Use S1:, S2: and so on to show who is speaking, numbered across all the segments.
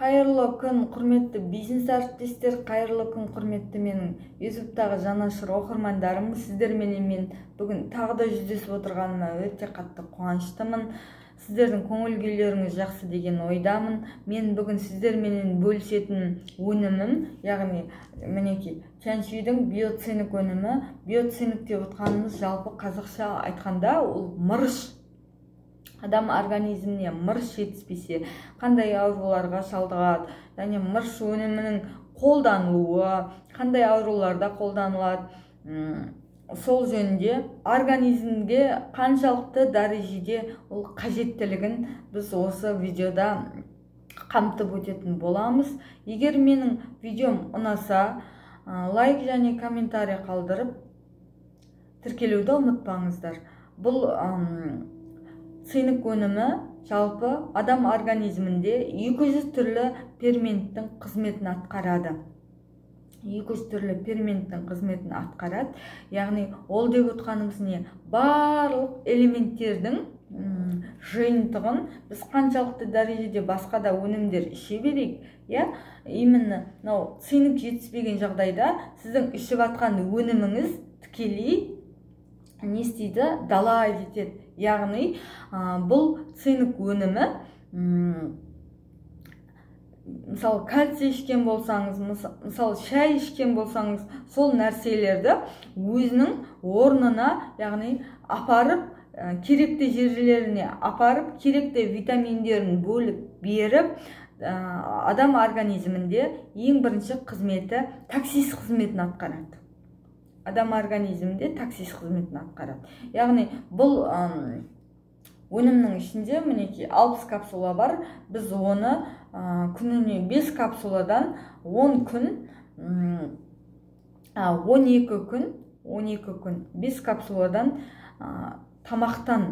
S1: Кайырлы күн, құрметті бизнес әріптестер, кайырлы күн, құрметті менің YouTube'тағы жанашыр оқырмандарым. Сіздермен мен бүгін тағы да жүздесіп отырғаныма өте қатты қуаныштымын. Сіздердің көңіл күйлеріңіз жақсы деген ойдамын. Мен бүгін сіздермен бөлісетін өнімім, яғни мінекей Тяньшуйдың биоцинк өнімі. Биоцинк деп отқанымыз жалпы қазақша айтқанда ол мырыш. Адам организміне мырыш жетіспесе, қандай ауруларға шалдығады, және мырыш өнімінің қолданылуы, қандай ауруларда қолданылады, сол жөнінде организмге қаншалықты дәрежеде ол қажеттілігін біз осы видеода қамтып өтетін боламыз. Егер менің видеом ұнаса, лайк және комментарий қалдырып, тіркелуді ұмытпаңыздар. Бұл цинк өнімі жалпы адам организмінде 200 түрлі ферменттің қызметін атқарады. 200 түрлі ферменттің қызметін атқарады. Яғни ол деп отқанымыз не? Барлық элементтердің жиынтығын біз қаншалықты дәрежеде басқа да өнімдер іше берейік, именно цинк жетіспеген жағдайда сіздің ішіп атқан өніміңіз тікелей не істейді? Дала кетеді. Яғни бұл цинк өнімі, мысалы кальций ішкен болсаңыз, мысалы шай ішкен болсаңыз, сол нәрселерді өзінің орнына, яғни апарып, керекті жерлеріне апарып, керекті витаминдерін бөліп беріп, адам организмінде ең бірінші қызметі токсис қызметін атқарады. Адам организмінде токсис қызметін атқарады. Яғни бұл өнімнің ішінде мінекей 60 капсула бар. Біз оны күніне 5 капсуладан 10 күн, 12 күн 5 капсуладан тамақтан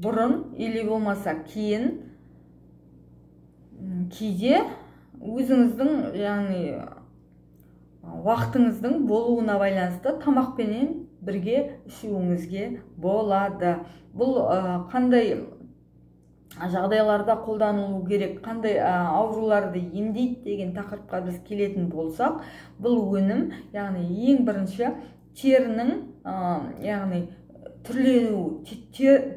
S1: бұрын или болмаса кейін, кейде өзіңіздің яғни уақытыңыздың болуына байланысты тамақпенен бірге ішуіңізге болады. Бұл қандай жағдайларда қолданылу керек, қандай ауруларды емдейді деген тақырыпқа біз келетін болсақ, бұл өнім, яғни ең бірінші терінің, яғни түрленуі,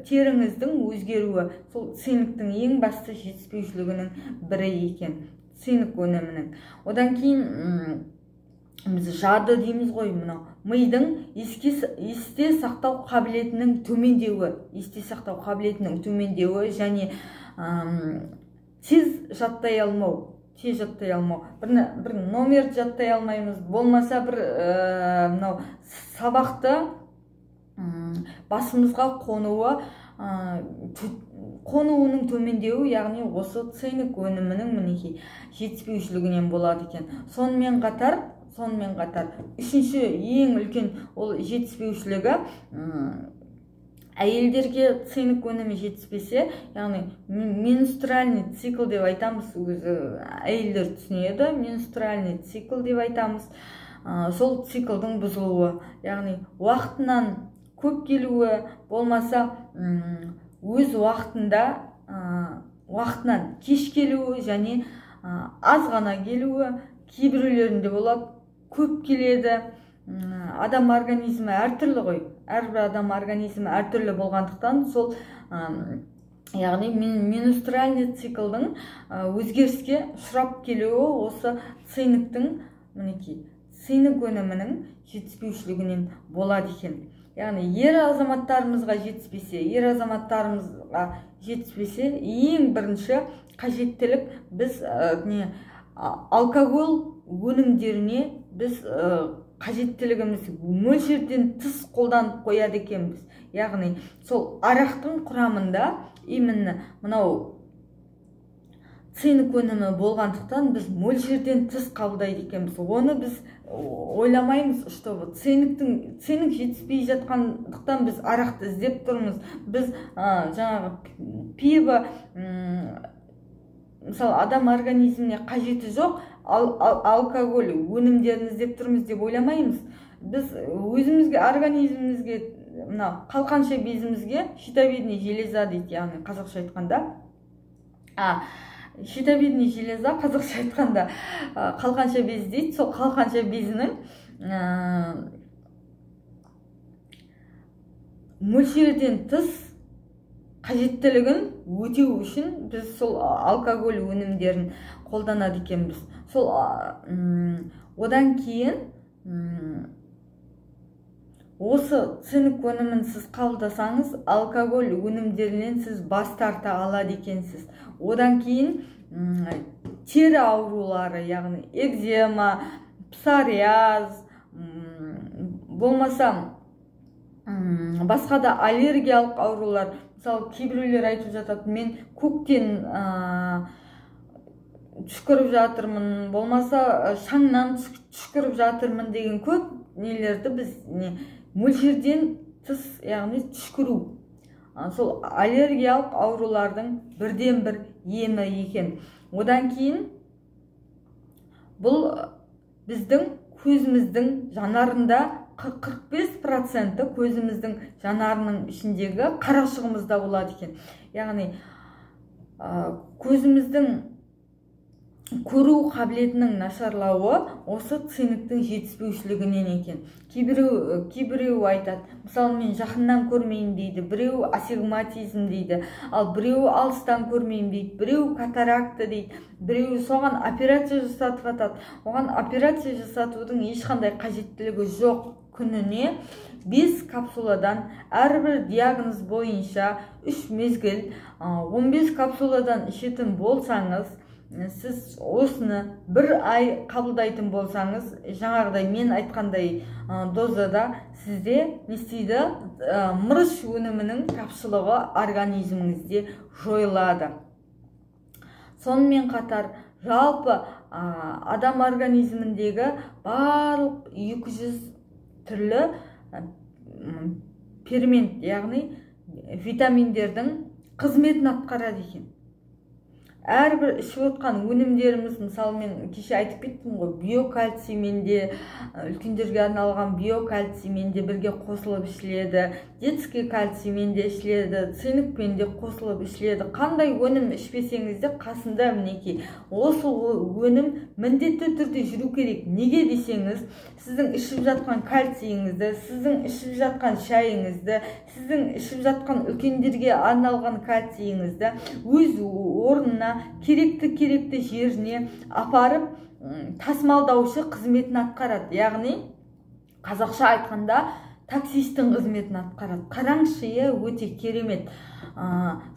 S1: теріңіздің өзгеруі, сол цинктің ең басты жетіспеушілігінің бірі екен, цинк өнімінің. Одан кейін біз жады дейміз ғой, мидың есте сақтау қабілетінің төмендеуі, және тез жаттай алмау. Бір номерді жаттай алмаймыз, болмаса бір сабақты басымызға қонуының төмендеуі, яғни осы цинк өнімінің мінекей жетіспеушілігінен болады екен. Сонымен қатар үшінші ең үлкен ол жетіспеушілігі, әйелдерге цинк өнімі жетіспесе, яғни менструальный цикл деп айтамыз, өзі әйелдер түсінеді, менструальный цикл деп айтамыз. Сол циклдың бұзылуы, яғни уақытынан көп келуі, болмаса өз уақытынан кеш келуі және аз ғана келуі, кейбіреулерінде болады, көп келеді. Адам организмі әртүрлі ғой. Әрбір адам организмі әртүрлі болғандықтан сол, яғни менструальный циклдың өзгеріске ұшырап келуі осы цинктің, мінекей, цинк өнімінің жетіспеушілігінен болады екен. Яғни ер азаматтарымызға жетіспесе, ең бірінші қажеттілік біз алкоголь өнімдеріне біз қажеттілігіміз мөлшерден тыс қолданып қояды екенбіз. Яғни сол арақтың құрамында именно мынау цинк өнімі болғандықтан біз мөлшерден тыс қабылдайды екенбіз. Оны біз ойламаймыз, что цинк жетіспей жатқандықтан біз арақты іздеп тұрмыз. Біз жаңағы пиво, мысалы адам организміне қажеті жоқ, алкоголь өнімдерін іздеп тұрмыз деп ойламаймыз. Біз өзімізге, организмімізге, қалқанша безімізге щитовидный железа дейді, яғни қазақша айтқанда, щитовидный железа, қазақша айтқанда қалқанша без дейді. Сол қалқанша безінің мөлшерден тыс қажеттілігін өтеу үшін біз сол алкоголь өнімдерін қолданады екенбіз. Сол одан кейін осы цинк өнімін сіз қабылдасаңыз, алкоголь өнімдерінен сіз бас тарта алады екенсіз. Одан кейін тері аурулары, яғни экзема, псориаз, болмаса басқа да аллергиялық аурулар. Мысалы, кейбіреулер айтып жатады, мен көктен түшкіріп жатырмын, болмаса шаңнан түшкіріп жатырмын деген көп нелерді біз мөлшерден тыс, яғни түшкіру. Сол аллергиялық аурулардың бірден бір емі екен. Одан кейін бұл біздің көзіміздің жанарында 45% көзіміздің жанарының ішіндегі қарашығымызда болады екен. Яғни көзіміздің көру қабілетінің нашарлауы осы цинктің жетіспеушілігінен екен. Кейбіреу айтады, мысалы, мен жақыннан көрмеймін дейді, біреу астигматизм дейді, ал біреу алыстан көрмеймін дейді, біреу катаракта дейді, біреу соған операция жасатып атады. Оған операция жасатудың ешқандай қажеттілігі жоқ. Күніне 5 капсуладан әрбір диагноз бойынша 3 мезгіл 15 капсуладан ішетін болсаңыз, сіз осыны бір ай қабылдайтын болсаңыз, жаңағыдай мен айтқандай дозада сізде не істейді, мырыш өнімінің тапшылығы организміңізде жойылады. Сонымен қатар жалпы адам организміндегі барлық 200 түрлі фермент, яғни витаминдердің қызметін атқарады екен. Әрбір ішіп отқан өнімдеріміз, мысалы, мен кеше айтып кеттім ғой, биокальциймен де, үлкендерге арналған биокальциймен де бірге қосылып ішіледі, детский кальциймен де ішіледі, цинкпен де қосылып ішіледі. Қандай өнім ішпесеңіз де қасында мінекей осы өнім міндетті түрде жүру керек. Неге десеңіз, сіздің ішіп жатқан кальцийіңізді, сіздің ішіп жатқан шайыңызды, сіздің ішіп жатқан үлкендерге арналған кальцийіңізді өз орнына керекті жеріне апарып тасымалдаушы қызметін атқарады. Яғни қазақша айтқанда таксистің қызметін атқарады. Қараңызшы, өте керемет.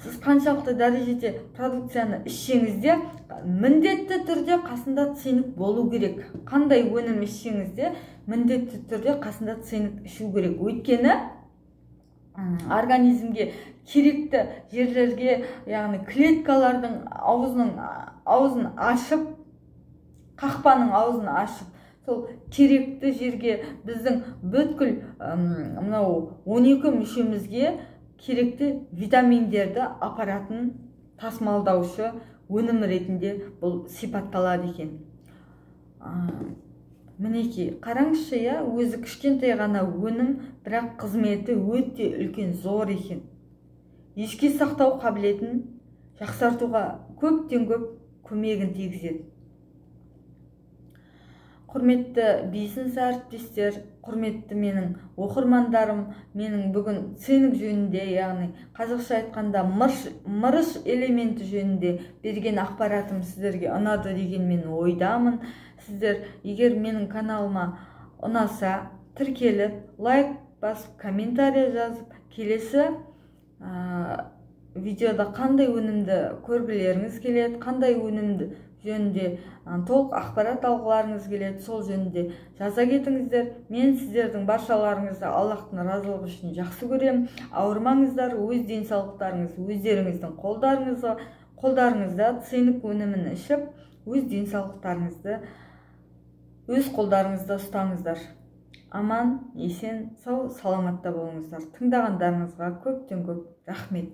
S1: Сіз қаншалықты дәрежеде продукцияны ішсеңіз де міндетті түрде қасында цинк болу керек. Қандай өнім ішсеңіз де міндетті түрде қасында цинк ішу керек. Өйткені организмге керекті жерлерге, яғни клеткалардың аузын ашып, қақпаның аузын ашып, сол керекті жерге біздің бүткіл 12 мүшемізге керекті витаминдерді апаратын тасымалдаушы өнім ретінде бұл сипатталады екен. Мінекей, қараңызшы, өзі кішкентай ғана өнім, бірақ қызметі өте үлкен, зор екен. Еске сақтау қабілетін жақсартуға көптен көп көмегін тигізеді. Құрметті бизнес әріптестер, құрметті менің оқырмандарым, менің бүгін цинк жөнінде, яғни қазақша айтқанда мырыш элементі жөнінде берген ақпаратым сіздерге ұнады деген мен ойдамын. Сіздер егер менің каналыма ұнаса, тіркеліп, лайк басып, комментарий жазып, келесі видеода қандай өнімді көргілеріңіз келеді, қандай өнімді жөнінде толық ақпарат алғыларыңыз келеді, сол жөнінде жаза кетіңіздер. Мен сіздердің баршаларыңызды Аллахтың разылығы үшін жақсы көремін. Ауырмаңыздар, өз денсаулықтарыңыз өздеріңіздің қолдарыңызда цинк өнімін ішіп, өз денсаулықтарыңызды өз қолдарыңызда ұстаңыздар. Аман, есен, сау, саламатта болыңыздар. Тыңдағандарыңызға көптен көп рахмет.